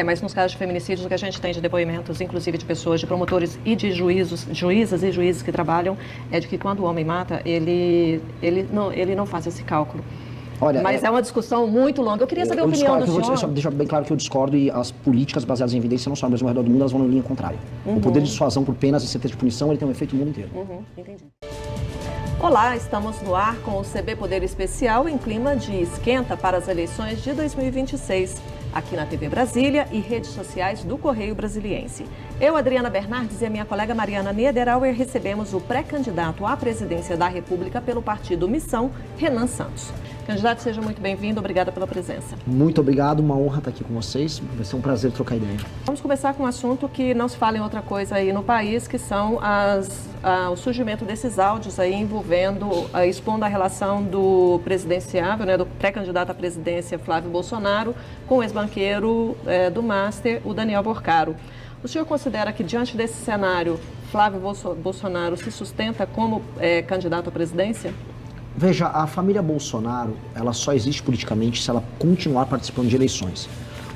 Mas nos casos de feminicídios, o que a gente tem de depoimentos, inclusive de pessoas, de promotores e de juízes e juízes que trabalham, é de que quando o homem mata, ele não faz esse cálculo. Olha, mas é uma discussão muito longa. Eu queria saber a opinião do senhor. Só deixar bem claro que eu discordo e as políticas baseadas em evidência não só no Brasil, mas ao redor do mundo, elas vão na linha contrária. O poder de dissuasão por penas e certeza de punição, ele tem um efeito no mundo inteiro. Entendi. Olá, estamos no ar com o CB Poder Especial em clima de esquenta para as eleições de 2026, aqui na TV Brasília e redes sociais do Correio Brasiliense. Eu, Adriana Bernardes e a minha colega Mariana Niederauer recebemos o pré-candidato à presidência da República pelo partido Missão, Renan Santos. Candidato, seja muito bem-vindo, obrigada pela presença. Muito obrigado, uma honra estar aqui com vocês, vai ser um prazer trocar ideia. Vamos começar com um assunto que não se fala em outra coisa aí no país, que são o surgimento desses áudios aí expondo a relação do presidenciável, do pré-candidato à presidência Flávio Bolsonaro, com o ex-banqueiro do Master, o Daniel Borcaro. O senhor considera que, diante desse cenário, Flávio Bolsonaro se sustenta como candidato à presidência? Veja, a família Bolsonaro, ela só existe politicamente se ela continuar participando de eleições.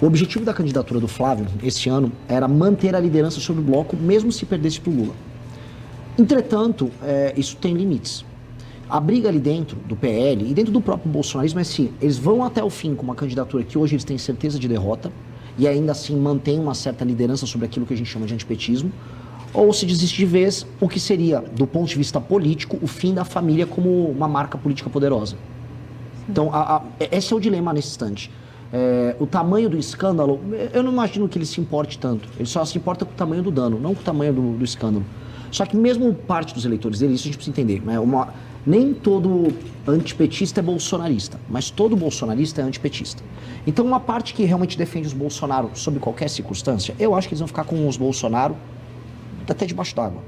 O objetivo da candidatura do Flávio, esse ano, era manter a liderança sobre o bloco, mesmo se perdesse para o Lula. Entretanto, isso tem limites. A briga ali dentro do PL e dentro do próprio bolsonarismo é assim, eles vão até o fim com uma candidatura que hoje eles têm certeza de derrota e ainda assim mantém uma certa liderança sobre aquilo que a gente chama de antipetismo, ou se desiste de vez, o que seria, do ponto de vista político, o fim da família como uma marca política poderosa. Então, esse é o dilema nesse instante. O tamanho do escândalo, eu não imagino que ele se importe tanto. Ele só se importa com o tamanho do dano, não com o tamanho do escândalo. Só que mesmo parte dos eleitores dele, isso a gente precisa entender, né? Nem todo antipetista é bolsonarista, mas todo bolsonarista é antipetista. Então, uma parte que realmente defende os Bolsonaro sob qualquer circunstância, eu acho que eles vão ficar com os Bolsonaro até debaixo d'água.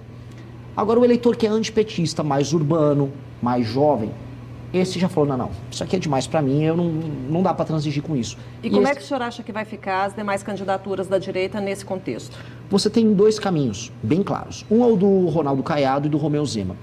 Agora, o eleitor que é antipetista, mais urbano, mais jovem, esse já falou, não, isso aqui é demais pra mim, não dá pra transigir com isso. E como é que o senhor acha que vai ficar as demais candidaturas da direita nesse contexto? Você tem dois caminhos bem claros. Um é o do Ronaldo Caiado e do Romeu Zema.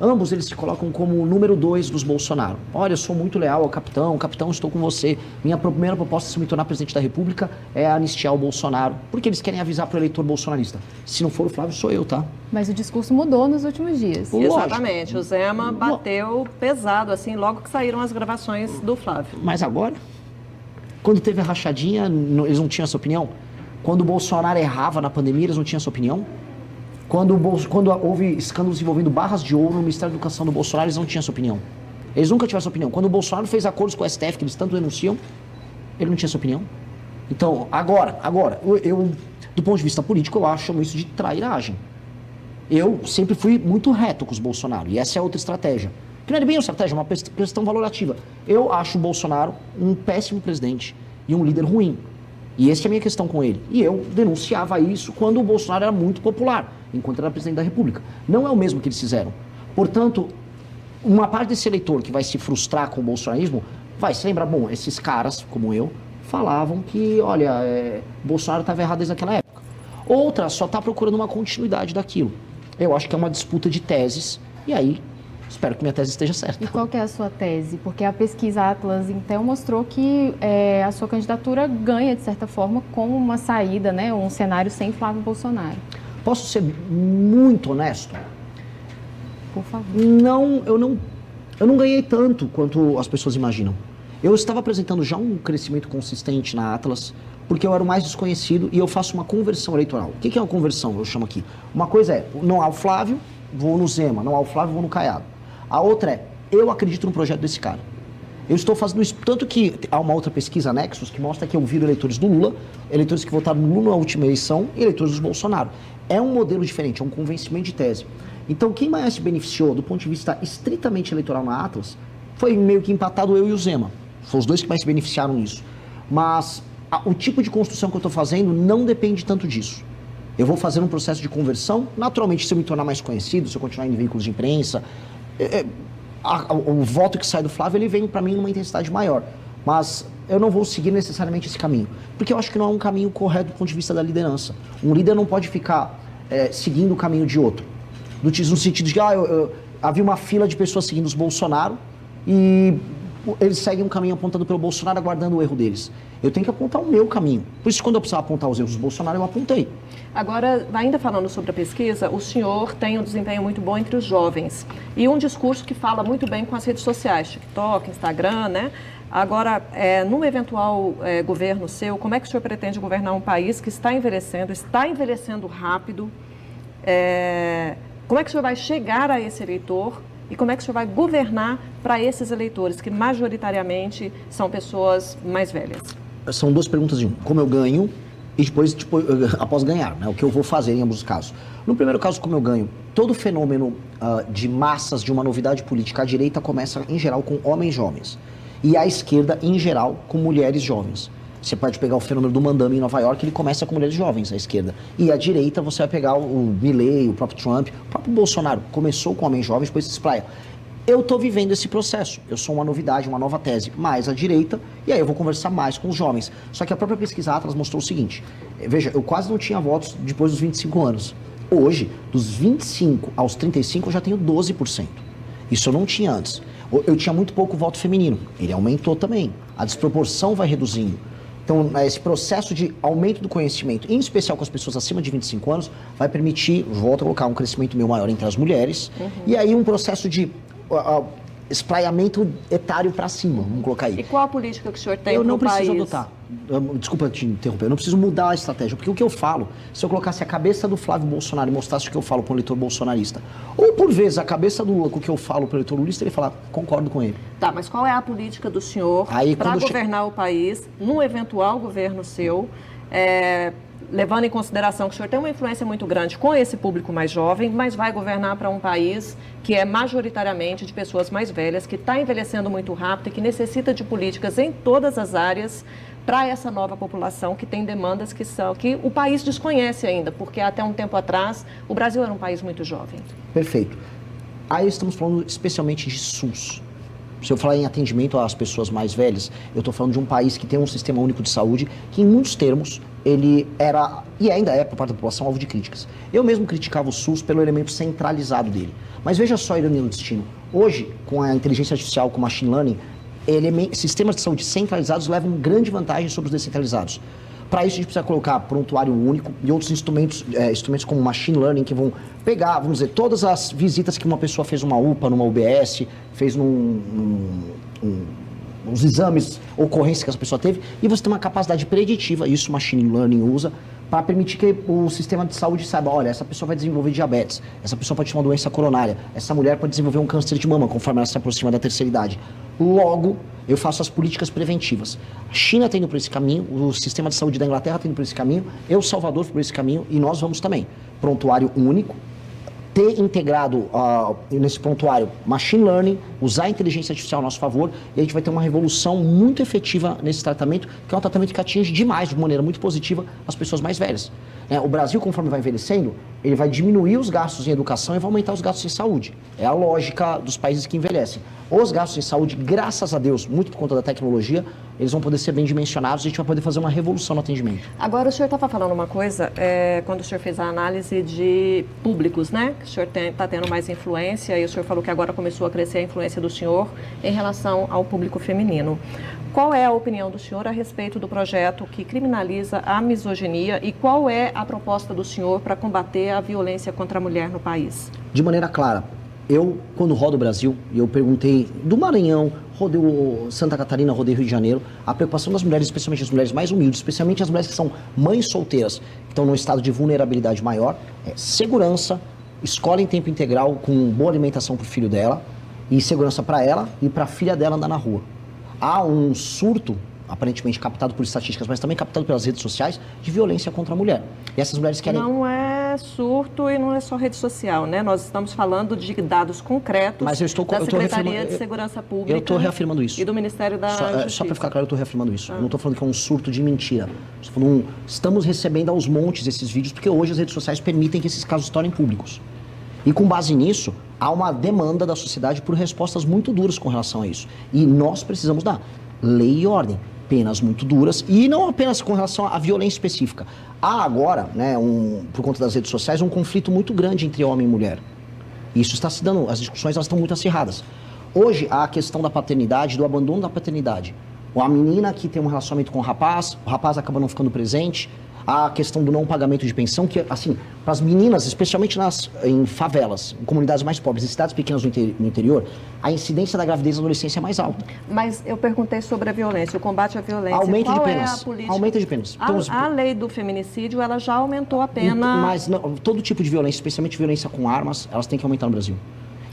Ambos eles se colocam como o número 2 dos Bolsonaro. Olha, eu sou muito leal ao capitão, estou com você. Minha primeira proposta, se me tornar presidente da República, é anistiar o Bolsonaro. Porque eles querem avisar para o eleitor bolsonarista. Se não for o Flávio, sou eu, tá? Mas o discurso mudou nos últimos dias. Exatamente. O Zema bateu pesado, assim, logo que saíram as gravações do Flávio. Mas agora? Quando teve a rachadinha, eles não tinham essa opinião? Quando o Bolsonaro errava na pandemia, eles não tinham essa opinião? Quando houve escândalos envolvendo barras de ouro no Ministério da Educação do Bolsonaro, eles não tinham essa opinião. Eles nunca tiveram essa opinião. Quando o Bolsonaro fez acordos com o STF, que eles tanto denunciam, ele não tinha essa opinião. Então, agora, eu do ponto de vista político, eu chamo isso de trairagem. Eu sempre fui muito reto com os Bolsonaro, e essa é outra estratégia. Que não é bem uma estratégia, é uma questão valorativa. Eu acho o Bolsonaro um péssimo presidente e um líder ruim. E essa é a minha questão com ele. E eu denunciava isso quando o Bolsonaro era muito popular, enquanto era presidente da República. Não é o mesmo que eles fizeram. Portanto, uma parte desse eleitor que vai se frustrar com o bolsonarismo vai se lembrar, bom, esses caras, como eu, falavam que, olha, Bolsonaro estava errado desde aquela época. Outra só está procurando uma continuidade daquilo. Eu acho que é uma disputa de teses, e aí espero que minha tese esteja certa. E qual que é a sua tese? Porque a pesquisa Atlas Intel mostrou que a sua candidatura ganha, de certa forma, com uma saída, né, um cenário sem Flávio Bolsonaro. Posso ser muito honesto? Por favor. Eu não ganhei tanto quanto as pessoas imaginam. Eu estava apresentando já um crescimento consistente na Atlas, porque eu era o mais desconhecido e eu faço uma conversão eleitoral. O que é uma conversão? Eu chamo aqui. Uma coisa é, não há o Flávio, vou no Zema. Não há o Flávio, vou no Caiado. A outra é, eu acredito no projeto desse cara. Eu estou fazendo isso, tanto que há uma outra pesquisa, Nexus, que mostra que eu viro eleitores do Lula, eleitores que votaram no Lula na última eleição e eleitores dos Bolsonaro. É um modelo diferente, é um convencimento de tese. Então, quem mais se beneficiou do ponto de vista estritamente eleitoral na Atlas foi meio que empatado eu e o Zema. Foram os dois que mais se beneficiaram nisso. Mas o tipo de construção que eu estou fazendo não depende tanto disso. Eu vou fazer um processo de conversão, naturalmente, se eu me tornar mais conhecido, se eu continuar em veículos de imprensa, o voto que sai do Flávio, ele vem para mim numa intensidade maior. Mas eu não vou seguir necessariamente esse caminho, porque eu acho que não é um caminho correto do ponto de vista da liderança. Um líder não pode ficar seguindo o caminho de outro. No sentido de que havia uma fila de pessoas seguindo os Bolsonaro e eles seguem um caminho apontado pelo Bolsonaro, aguardando o erro deles. Eu tenho que apontar o meu caminho. Por isso, quando eu precisava apontar os erros do Bolsonaro, eu apontei. Agora, ainda falando sobre a pesquisa, o senhor tem um desempenho muito bom entre os jovens. E um discurso que fala muito bem com as redes sociais, TikTok, Instagram, né? Agora, num eventual governo seu, como é que o senhor pretende governar um país que está envelhecendo rápido? Como é que o senhor vai chegar a esse eleitor? E como é que o senhor vai governar para esses eleitores, que majoritariamente são pessoas mais velhas? São duas perguntas de um. Como eu ganho e depois, após ganhar, né? O que eu vou fazer em ambos os casos. No primeiro caso, como eu ganho, todo fenômeno de massas, de uma novidade política, a direita começa, em geral, com homens jovens. E a esquerda, em geral, com mulheres jovens. Você pode pegar o fenômeno do Mandame em Nova York, ele começa com mulheres jovens, a esquerda. E a direita, você vai pegar o Milley, o próprio Trump, o próprio Bolsonaro. Começou com homens jovens, depois se espraia. Eu estou vivendo esse processo. Eu sou uma novidade, uma nova tese, mais a direita, e aí eu vou conversar mais com os jovens. Só que a própria pesquisa Atlas mostrou o seguinte. Veja, eu quase não tinha votos depois dos 25 anos. Hoje, dos 25 aos 35, eu já tenho 12%. Isso eu não tinha antes. Eu tinha muito pouco voto feminino. Ele aumentou também. A desproporção vai reduzindo. Então, esse processo de aumento do conhecimento, em especial com as pessoas acima de 25 anos, vai permitir, volto a colocar, um crescimento meio maior entre as mulheres. E aí um processo de espraiamento etário para cima, vamos colocar aí. E qual a política que o senhor tem para o país? Eu não preciso adotar. Desculpa te interromper, eu não preciso mudar a estratégia, porque o que eu falo, se eu colocasse a cabeça do Flávio Bolsonaro e mostrasse o que eu falo para um eleitor bolsonarista, ou por vezes a cabeça do Lula com o que eu falo para o eleitor lulista, ele fala, concordo com ele. Tá, mas qual é a política do senhor para governar o país, num eventual governo seu, levando em consideração que o senhor tem uma influência muito grande com esse público mais jovem, mas vai governar para um país que é majoritariamente de pessoas mais velhas, que está envelhecendo muito rápido e que necessita de políticas em todas as áreas para essa nova população que tem demandas que o país desconhece ainda, porque até um tempo atrás o Brasil era um país muito jovem. Perfeito. Aí estamos falando especialmente de SUS. Se eu falar em atendimento às pessoas mais velhas, eu estou falando de um país que tem um sistema único de saúde que, em muitos termos, ele era, e ainda é, por parte da população, alvo de críticas. Eu mesmo criticava o SUS pelo elemento centralizado dele. Mas veja só a ironia do destino. Hoje, com a inteligência artificial, com o machine learning, sistemas de saúde centralizados levam grande vantagem sobre os descentralizados. Para isso, a gente precisa colocar prontuário único e outros instrumentos como machine learning, que vão pegar, vamos dizer, todas as visitas que uma pessoa fez numa UPA, numa UBS, fez os exames, ocorrências que essa pessoa teve, e você tem uma capacidade preditiva, isso o machine learning usa, para permitir que o sistema de saúde saiba, olha, essa pessoa vai desenvolver diabetes, essa pessoa pode ter uma doença coronária, essa mulher pode desenvolver um câncer de mama conforme ela se aproxima da terceira idade. Logo, eu faço as políticas preventivas. A China está indo por esse caminho, o sistema de saúde da Inglaterra está indo por esse caminho, Salvador por esse caminho, e nós vamos também. Prontuário único, ter integrado nesse prontuário machine learning, usar a inteligência artificial a nosso favor, e a gente vai ter uma revolução muito efetiva nesse tratamento, que é um tratamento que atinge demais, de maneira muito positiva, as pessoas mais velhas. O Brasil, conforme vai envelhecendo, ele vai diminuir os gastos em educação e vai aumentar os gastos em saúde. É a lógica dos países que envelhecem. Os gastos em saúde, graças a Deus, muito por conta da tecnologia, eles vão poder ser bem dimensionados e a gente vai poder fazer uma revolução no atendimento. Agora, o senhor estava falando uma coisa, quando o senhor fez a análise de públicos, né? Que o senhor está tendo mais influência, e o senhor falou que agora começou a crescer a influência do senhor em relação ao público feminino. Qual é a opinião do senhor a respeito do projeto que criminaliza a misoginia e qual é a proposta do senhor para combater a violência contra a mulher no país? De maneira clara, eu, quando rodo o Brasil, eu perguntei do Maranhão, rodei Santa Catarina, rodei Rio de Janeiro, a preocupação das mulheres, especialmente as mulheres mais humildes, especialmente as mulheres que são mães solteiras, que estão num estado de vulnerabilidade maior, é segurança, escola em tempo integral com boa alimentação para o filho dela e segurança para ela e para a filha dela andar na rua. Há um surto, aparentemente captado por estatísticas, mas também captado pelas redes sociais, de violência contra a mulher. E essas mulheres querem... Não é surto e não é só rede social, né? Nós estamos falando de dados concretos da Secretaria de Segurança Pública. Eu estou reafirmando isso. E do Ministério da Justiça. Só para ficar claro, eu estou reafirmando isso. Eu não estou falando que é um surto de mentira. Estou falando, estamos recebendo aos montes esses vídeos, porque hoje as redes sociais permitem que esses casos se tornem públicos. E com base nisso, há uma demanda da sociedade por respostas muito duras com relação a isso. E nós precisamos dar lei e ordem, penas muito duras, e não apenas com relação à violência específica. Há agora, né, por conta das redes sociais, um conflito muito grande entre homem e mulher. Isso está se dando, as discussões elas estão muito acirradas. Hoje, a questão da paternidade, do abandono da paternidade. Ou a menina que tem um relacionamento com o rapaz acaba não ficando presente. A questão do não pagamento de pensão, que, assim, para as meninas, especialmente em favelas, em comunidades mais pobres, em cidades pequenas no interior, a incidência da gravidez na adolescência é mais alta. Mas eu perguntei sobre a violência, o combate à violência. Aumento de penas. É a política? Aumento de penas. Então, A lei do feminicídio, ela já aumentou a pena. Mas não, todo tipo de violência, especialmente violência com armas, elas têm que aumentar no Brasil.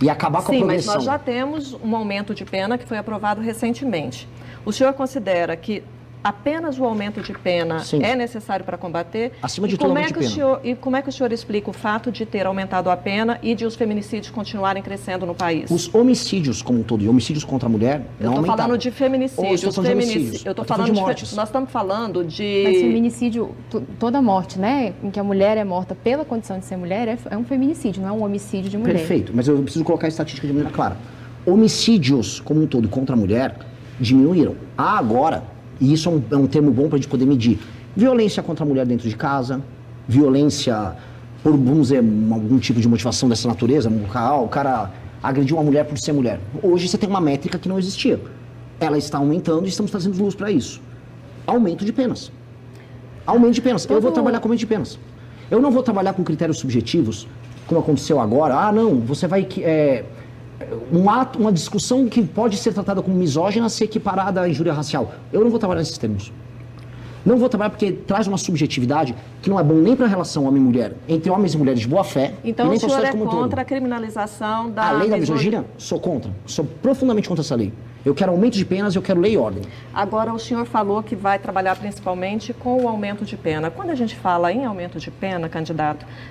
E acabar com a progressão. Sim, mas nós já temos um aumento de pena que foi aprovado recentemente. O senhor considera que apenas o aumento de pena é necessário para combater? Acima de tudo, aumento de pena. E como é que o senhor explica o fato de ter aumentado a pena e de os feminicídios continuarem crescendo no país? Os homicídios como um todo e homicídios contra a mulher não aumentaram. Eu estou falando de feminicídios. Eu estou falando de mortes. Nós estamos falando de... Mas feminicídio, toda morte, né, em que a mulher é morta pela condição de ser mulher, é um feminicídio, não é um homicídio de mulher. Perfeito, mas eu preciso colocar a estatística de maneira clara. Homicídios como um todo contra a mulher diminuíram. Agora, e isso é um termo bom para a gente poder medir, violência contra a mulher dentro de casa, violência por, vamos dizer, algum tipo de motivação dessa natureza, o cara agrediu uma mulher por ser mulher. Hoje você tem uma métrica que não existia. Ela está aumentando e estamos trazendo luz para isso. Aumento de penas. Aumento de penas. Eu vou trabalhar com aumento de penas. Eu não vou trabalhar com critérios subjetivos, como aconteceu agora. Ah, não, você vai... uma discussão que pode ser tratada como misógina ser equiparada à injúria racial. Eu não vou trabalhar nesses termos. Não vou trabalhar porque traz uma subjetividade que não é bom nem para a relação homem-mulher, entre homens e mulheres de boa fé, então, e nem o senhor é como contra a criminalização da... A lei da misoginia? Sou contra. Sou profundamente contra essa lei. Eu quero aumento de penas, eu quero lei e ordem. Agora, o senhor falou que vai trabalhar principalmente com o aumento de pena. Quando a gente fala em aumento de pena,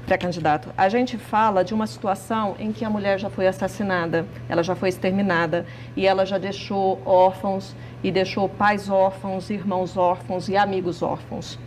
pré-candidato, a gente fala de uma situação em que a mulher já foi assassinada, ela já foi exterminada e ela já deixou órfãos e deixou pais órfãos, irmãos órfãos e amigos órfãos.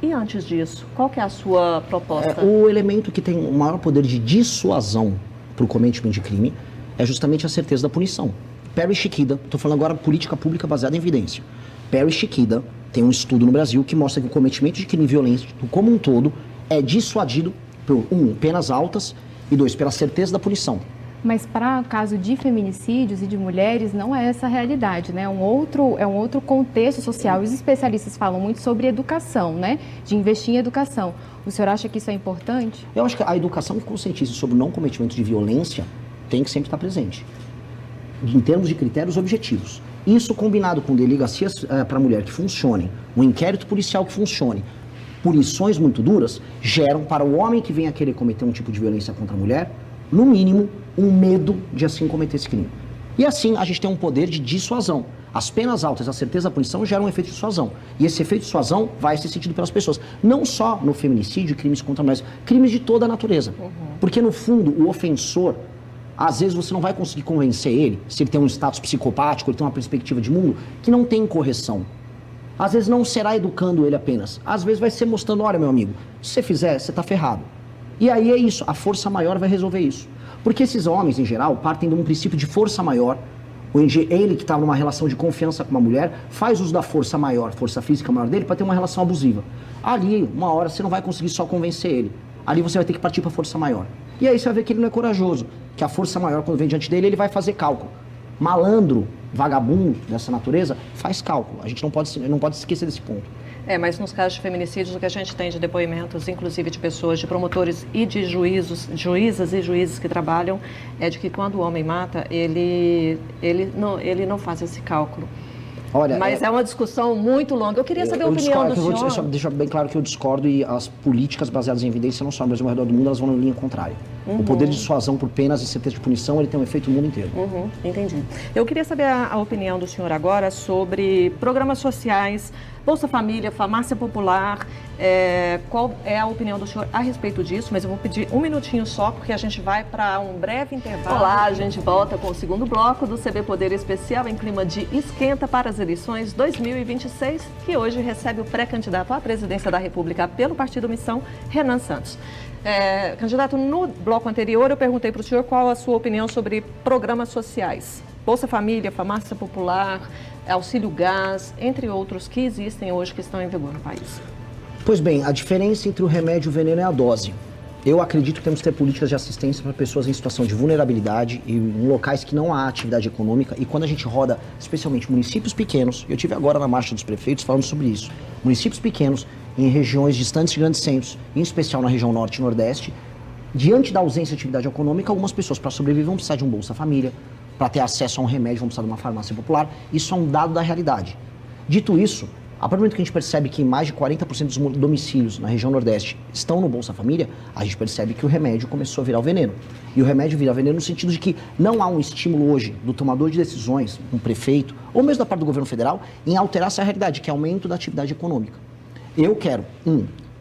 E antes disso, qual que é a sua proposta? O elemento que tem o maior poder de dissuasão para o cometimento de crime é justamente a certeza da punição. Perry Chiquida, estou falando agora política pública baseada em evidência. Perry Chiquida tem um estudo no Brasil que mostra que o cometimento de crime violento como um todo é dissuadido por, penas altas e 2, pela certeza da punição. Mas para o caso de feminicídios e de mulheres, não é essa a realidade, né? É um outro contexto social. Os especialistas falam muito sobre educação, né? De investir em educação. O senhor acha que isso é importante? Eu acho que a educação que conscientiza sobre o não cometimento de violência tem que sempre estar presente, em termos de critérios objetivos. Isso combinado com delegacias para a mulher que funcionem, um inquérito policial que funcione, punições muito duras, geram para o homem que venha querer cometer um tipo de violência contra a mulher, no mínimo, um medo de assim cometer esse crime. E assim, a gente tem um poder de dissuasão. As penas altas, a certeza da punição geram um efeito de dissuasão. E esse efeito de dissuasão vai ser sentido pelas pessoas. Não só no feminicídio, crimes contra mulheres, crimes de toda a natureza. Porque, no fundo, o ofensor, às vezes você não vai conseguir convencer ele, se ele tem um status psicopático, ele tem uma perspectiva de mundo, que não tem correção. Às vezes não será educando ele apenas. Às vezes vai ser mostrando, olha, meu amigo, se você fizer, você está ferrado. E aí é isso, a força maior vai resolver isso. Porque esses homens, em geral, partem de um princípio de força maior, onde ele que está numa relação de confiança com uma mulher, faz uso da força maior, força física maior dele, para ter uma relação abusiva. Ali, uma hora, você não vai conseguir só convencer ele. Ali você vai ter que partir para a força maior. E aí você vai ver que ele não é corajoso, que a força maior, quando vem diante dele, ele vai fazer cálculo. Malandro, vagabundo dessa natureza, faz cálculo. A gente não pode esquecer desse ponto. Mas nos casos de feminicídios, o que a gente tem de depoimentos, inclusive de pessoas, de promotores e de juízas e juízes que trabalham, é de que quando o homem mata, ele não faz esse cálculo. Olha, mas é uma discussão muito longa. Eu queria saber a opinião do senhor. Só deixar bem claro que eu discordo e as políticas baseadas em evidência, não só no Brasil, mas ao redor do mundo, elas vão na linha contrária. O poder de dissuasão por penas e certeza de punição, ele tem um efeito no mundo inteiro. Entendi. Eu queria saber a opinião do senhor agora sobre programas sociais, Bolsa Família, Farmácia Popular. Qual é a opinião do senhor a respeito disso? Mas eu vou pedir um minutinho só, porque a gente vai para um breve intervalo. Olá, a gente volta com o segundo bloco do CB Poder Especial em clima de esquenta para as eleições 2026, que hoje recebe o pré-candidato à presidência da República pelo Partido Missão, Renan Santos. Candidato, no bloco anterior eu perguntei para o senhor qual a sua opinião sobre programas sociais. Bolsa Família, Farmácia Popular, Auxílio Gás, entre outros que existem hoje que estão em vigor no país. Pois bem, a diferença entre o remédio e o veneno é a dose. Eu acredito que temos que ter políticas de assistência para pessoas em situação de vulnerabilidade e em locais que não há atividade econômica. E quando a gente roda, especialmente municípios pequenos, eu tive agora na Marcha dos Prefeitos falando sobre isso, municípios pequenos em regiões distantes de grandes centros, em especial na região norte e nordeste, diante da ausência de atividade econômica, algumas pessoas para sobreviver vão precisar de um Bolsa Família, para ter acesso a um remédio vão precisar de uma farmácia popular. Isso é um dado da realidade. Dito isso, a partir do momento que a gente percebe que mais de 40% dos domicílios na região Nordeste estão no Bolsa Família, a gente percebe que o remédio começou a virar o veneno. E o remédio vira veneno no sentido de que não há um estímulo hoje do tomador de decisões, um prefeito, ou mesmo da parte do governo federal, em alterar essa realidade, que é aumento da atividade econômica. Eu quero,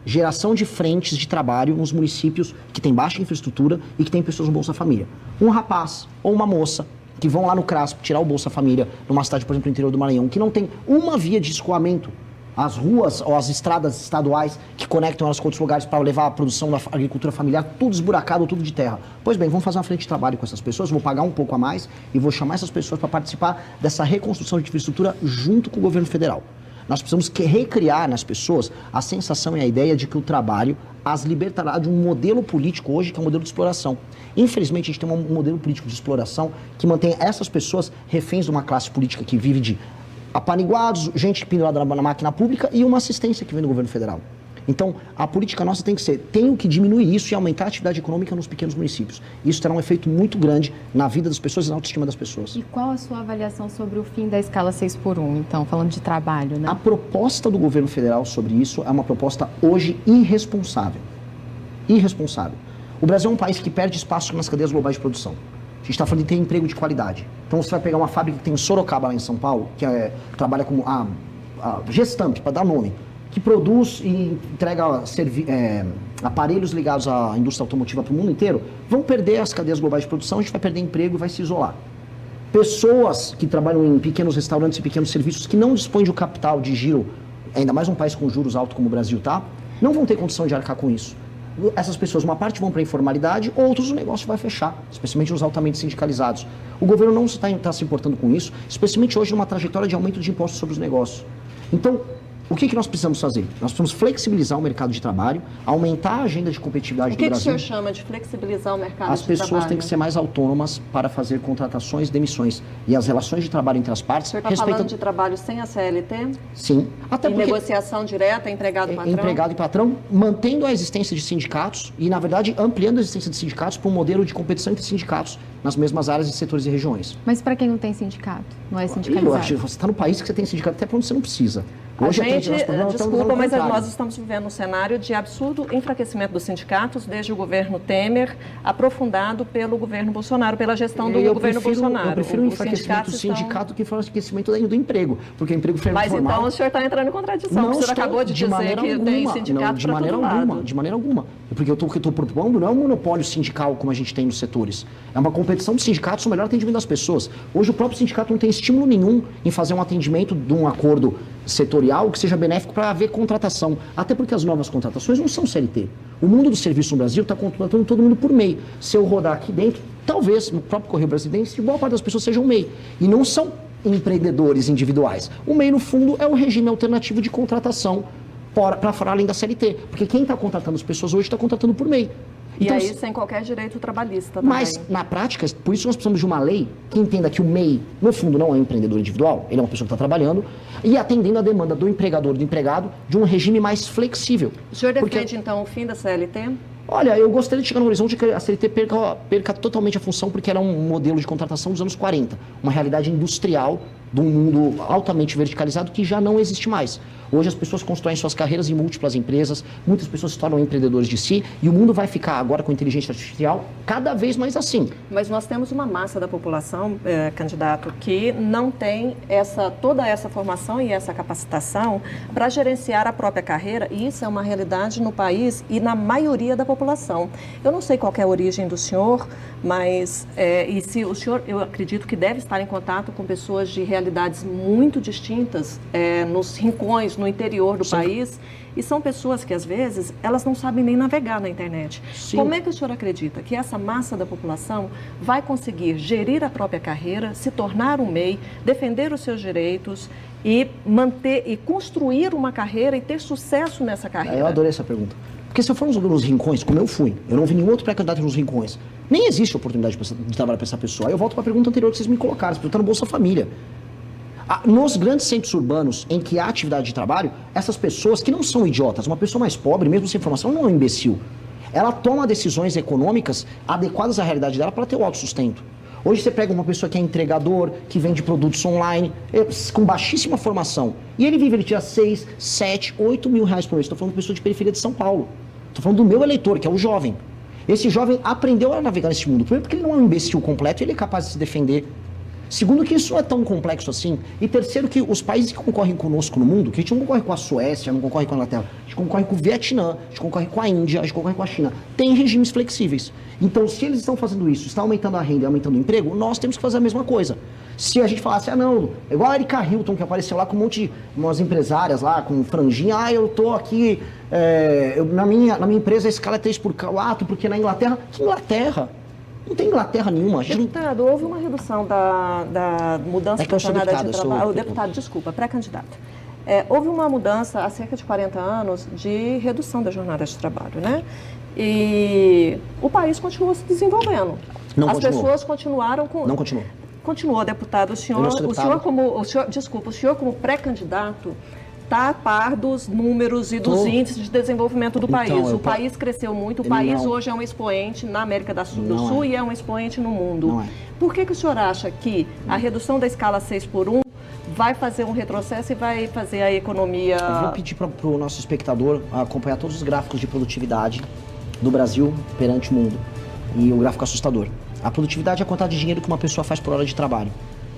geração de frentes de trabalho nos municípios que têm baixa infraestrutura e que têm pessoas no Bolsa Família. Um rapaz ou uma moça que vão lá no CRASP tirar o Bolsa Família numa cidade, por exemplo, no interior do Maranhão, que não tem uma via de escoamento, as ruas ou as estradas estaduais que conectam elas com outros lugares para levar a produção da agricultura familiar, tudo esburacado, tudo de terra. Pois bem, vamos fazer uma frente de trabalho com essas pessoas, vou pagar um pouco a mais e vou chamar essas pessoas para participar dessa reconstrução de infraestrutura junto com o governo federal. Nós precisamos recriar nas pessoas a sensação e a ideia de que o trabalho as libertará de um modelo político hoje que é um modelo de exploração. Infelizmente, a gente tem um modelo político de exploração que mantém essas pessoas reféns de uma classe política que vive de apaniguados, gente pendurada na máquina pública e uma assistência que vem do governo federal. Então, a política nossa tem que ser, tenho que diminuir isso e aumentar a atividade econômica nos pequenos municípios. Isso terá um efeito muito grande na vida das pessoas e na autoestima das pessoas. E qual a sua avaliação sobre o fim da escala 6x1, então, falando de trabalho, né? A proposta do governo federal sobre isso é uma proposta hoje irresponsável. Irresponsável. O Brasil é um país que perde espaço nas cadeias globais de produção. A gente está falando de ter emprego de qualidade. Então, você vai pegar uma fábrica que tem em Sorocaba, lá em São Paulo, que trabalha como a Gestamp, para dar nome, que produz e entrega aparelhos ligados à indústria automotiva para o mundo inteiro, vão perder as cadeias globais de produção, a gente vai perder emprego e vai se isolar. Pessoas que trabalham em pequenos restaurantes e pequenos serviços que não dispõem de um capital de giro, ainda mais um país com juros altos como o Brasil, tá? Não vão ter condição de arcar com isso. Essas pessoas, uma parte vão para a informalidade, outros o negócio vai fechar, especialmente os altamente sindicalizados. O governo não está se importando com isso, especialmente hoje numa trajetória de aumento de impostos sobre os negócios. Então, o que nós precisamos fazer? Nós precisamos flexibilizar o mercado de trabalho, aumentar a agenda de competitividade do Brasil. O que o senhor chama de flexibilizar o mercado de trabalho? As pessoas têm que ser mais autônomas para fazer contratações e demissões. E as relações de trabalho entre as partes... O senhor está falando de trabalho sem a CLT? Sim. Até porque negociação direta, empregado-patrão? Empregado e patrão, mantendo a existência de sindicatos e, na verdade, ampliando a existência de sindicatos para um modelo de competição entre sindicatos nas mesmas áreas e setores e regiões. Mas para quem não tem sindicato? Não é sindicalizado? Você está no país que você tem sindicato até para onde você não precisa. Hoje desculpa, mas nós estamos vivendo um cenário de absurdo enfraquecimento dos sindicatos desde o governo Temer, aprofundado pelo governo Bolsonaro, pela gestão do governo Bolsonaro. Eu prefiro o enfraquecimento do sindicato que o enfraquecimento do emprego, porque o emprego formal... Mas então o senhor está entrando em contradição, o senhor acabou de dizer que tem sindicato para todo lado. De maneira alguma. Porque o que eu estou propondo não é um monopólio sindical como a gente tem nos setores. É uma competição de sindicatos no melhor atendimento das pessoas. Hoje o próprio sindicato não tem estímulo nenhum em fazer um atendimento de um acordo setorial que seja benéfico para haver contratação. Até porque as novas contratações não são CLT. O mundo do serviço no Brasil está contratando todo mundo por MEI. Se eu rodar aqui dentro, talvez no próprio Correio Brasiliense, boa parte das pessoas sejam MEI. E não são empreendedores individuais. O MEI, no fundo, é o regime alternativo de contratação para fora além da CLT. Porque quem está contratando as pessoas hoje está contratando por MEI. Então, e aí sem qualquer direito trabalhista também. Mas, na prática, por isso nós precisamos de uma lei que entenda que o MEI, no fundo, não é um empreendedor individual, ele é uma pessoa que está trabalhando, e atendendo a demanda do empregador e do empregado de um regime mais flexível. O senhor defende, então, o fim da CLT? Olha, eu gostaria de chegar no horizonte que a CLT perca totalmente a função, porque era um modelo de contratação dos anos 40, uma realidade industrial de um mundo altamente verticalizado que já não existe mais. Hoje as pessoas constroem suas carreiras em múltiplas empresas, muitas pessoas se tornam empreendedores de si, e o mundo vai ficar agora com a inteligência artificial cada vez mais assim. Mas nós temos uma massa da população, candidato, que não tem toda essa formação e essa capacitação para gerenciar a própria carreira, e isso é uma realidade no país e na maioria da população. Eu não sei qual é a origem do senhor, mas e se o senhor, eu acredito que deve estar em contato com pessoas de realidades muito distintas nos rincões, no interior do país, e são pessoas que, às vezes, elas não sabem nem navegar na internet. Sim. Como é que o senhor acredita que essa massa da população vai conseguir gerir a própria carreira, se tornar um MEI, defender os seus direitos e manter e construir uma carreira e ter sucesso nessa carreira? Eu adorei essa pergunta. Porque se eu for nos rincões, como eu fui, eu não vi nenhum outro pré-candidato nos rincões, nem existe oportunidade de trabalhar para essa pessoa. Aí eu volto para a pergunta anterior que vocês me colocaram, você está no Bolsa Família. Nos grandes centros urbanos em que há atividade de trabalho, essas pessoas que não são idiotas, uma pessoa mais pobre, mesmo sem formação, não é um imbecil. Ela toma decisões econômicas adequadas à realidade dela para ter o autossustento. Hoje você pega uma pessoa que é entregador, que vende produtos online, com baixíssima formação, e ele tira 6, 7, 8 mil reais por mês. Estou falando de pessoa de periferia de São Paulo. Estou falando do meu eleitor, que é o jovem. Esse jovem aprendeu a navegar nesse mundo. Primeiro porque ele não é um imbecil completo, ele é capaz de se defender. Segundo, que isso não é tão complexo assim. E terceiro, que os países que concorrem conosco no mundo, que a gente não concorre com a Suécia, não concorre com a Inglaterra, a gente concorre com o Vietnã, a gente concorre com a Índia, a gente concorre com a China, tem regimes flexíveis. Então, se eles estão fazendo isso, está aumentando a renda e aumentando o emprego, nós temos que fazer a mesma coisa. Se a gente falasse, não, igual a Erika Hilton, que apareceu lá com um monte de umas empresárias lá, com franjinha, eu tô aqui, na minha empresa a escala é 3/4, porque na Inglaterra, que Inglaterra? Não tem Inglaterra nenhuma. Deputado, houve uma redução da mudança da jornada de trabalho. Deputado, desculpa, pré-candidato. Houve uma mudança há cerca de 40 anos de redução da jornada de trabalho, né? E o país continuou se desenvolvendo. As pessoas continuaram com... Não continuou. Continuou, deputado. O senhor como pré-candidato está a par dos números e dos índices de desenvolvimento do país. O país cresceu muito, o país hoje é um expoente na América do Sul e é um expoente no mundo. Por que o senhor acha que a redução da escala 6/1 vai fazer um retrocesso e vai fazer a economia... Eu vou pedir para o nosso espectador acompanhar todos os gráficos de produtividade do Brasil perante o mundo. E o gráfico assustador. A produtividade é a quantidade de dinheiro que uma pessoa faz por hora de trabalho.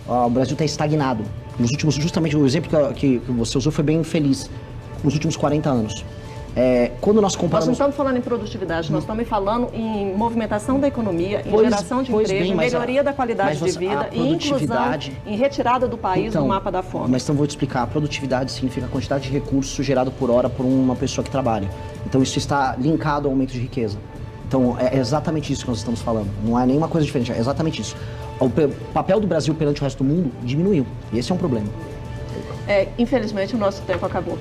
O Brasil está estagnado. Nos últimos, justamente o exemplo que você usou foi bem infeliz. Nos últimos 40 anos. Quando nós comparamos... Nós não estamos falando em produtividade, nós estamos falando em movimentação da economia, em geração de emprego, melhoria da qualidade de vida e inclusão, em retirada do país do mapa da fome. Mas então vou te explicar. A produtividade significa a quantidade de recursos gerado por hora por uma pessoa que trabalha. Então isso está linkado ao aumento de riqueza. Então é exatamente isso que nós estamos falando. Não é nenhuma coisa diferente, é exatamente isso. O papel do Brasil perante o resto do mundo diminuiu. E esse é um problema. Infelizmente o nosso tempo acabou.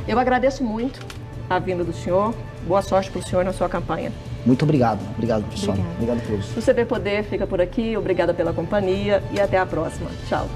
Eu agradeço muito a vinda do senhor. Boa sorte para o senhor na sua campanha. Muito obrigado. Obrigado, pessoal. Obrigado a todos. O CB Poder fica por aqui. Obrigada pela companhia e até a próxima. Tchau.